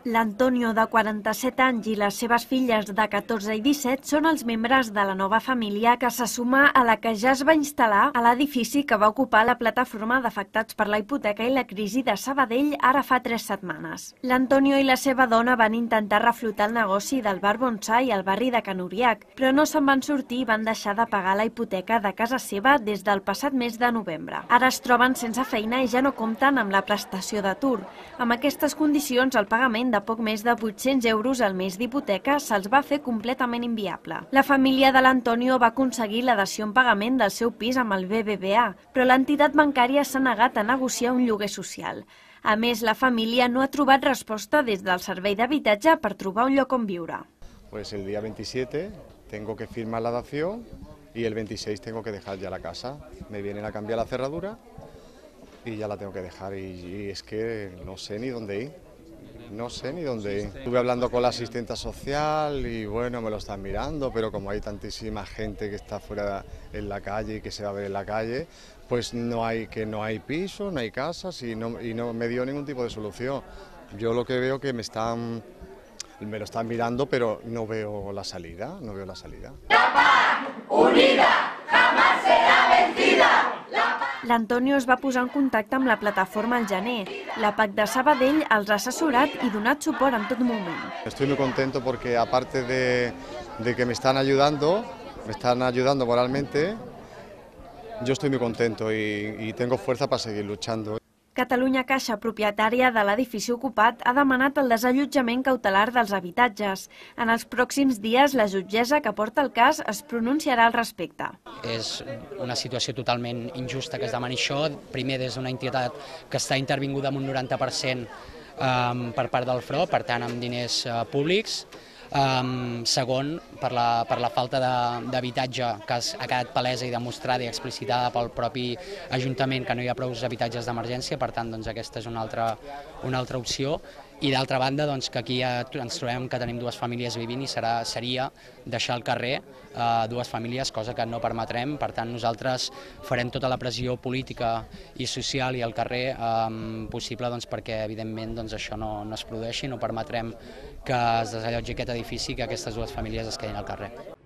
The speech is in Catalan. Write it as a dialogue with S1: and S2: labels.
S1: L'Antonio, de 47 anys, i les seves filles de 14 i 17 són els membres de la nova família que se suma a la que ja es va instal·lar a l'edifici que va ocupar la plataforma d'afectats per la hipoteca i la crisi de Sabadell ara fa 3 setmanes. L'Antonio i la seva dona van intentar reflotar el negoci del bar Bonsai al barri de Can Uriac, però no se'n van sortir i van deixar de pagar la hipoteca de casa seva des del passat mes de novembre. Ara es troben sense feina i ja no compten amb la prestació d'atur. Amb aquestes condicions, el pagament de poc més de 800 euros al mes d'hipoteca se'ls va fer completament inviable. La família de l'Antonio va aconseguir la dació en pagament del seu pis amb el BBVA, però l'entitat bancària s'ha negat a negociar un lloguer social. A més, la família no ha trobat resposta des del servei d'habitatge per trobar un lloc on viure.
S2: Pues el día 27 tengo que firmar la dación y el 26 tengo que dejar ya la casa. Me vienen a cambiar la cerradura y ya la tengo que dejar y es que no sé ni dónde ir. No sé ni dónde ir. Estuve hablando con la asistenta social y bueno, me lo están mirando, pero como hay tantísima gente que está fuera en la calle y que se va a ver en la calle, pues no hay piso, no hay casas y no me dio ningún tipo de solución. Yo lo que veo que me lo están mirando, pero no veo la salida, no veo la salida.
S3: La paz unida jamás será vencida.
S1: L'Antonio es va posar en contacte amb la plataforma al gener. La PAC de Sabadell els ha assessorat i donat suport en tot moment.
S2: Estoy muy contento porque aparte de que me están ayudando moralmente, yo estoy muy contento y tengo fuerza para seguir luchando.
S1: Catalunya Caixa, propietària de l'edifici ocupat, ha demanat el desallotjament cautelar dels habitatges. En els pròxims dies, la jutgessa que porta el cas es pronunciarà al respecte.
S4: És una situació totalment injusta que es demani això, primer des d'una entitat que està intervinguda amb un 90% per part del FRO, per tant amb diners públics. Segon, per la falta d'habitatge que ha quedat palesa i demostrada i explicitada pel propi Ajuntament que no hi ha prou habitatges d'emergència, per tant aquesta és una altra opció. I d'altra banda que aquí ens trobem que tenim dues famílies vivint i seria deixar al carrer dues famílies, cosa que no permetrem. Per tant nosaltres farem tota la pressió política i social i al carrer possible perquè evidentment això no es produeixi, no permetrem que es desallotgi aquest edifici i que aquestes dues famílies es quedin al carrer.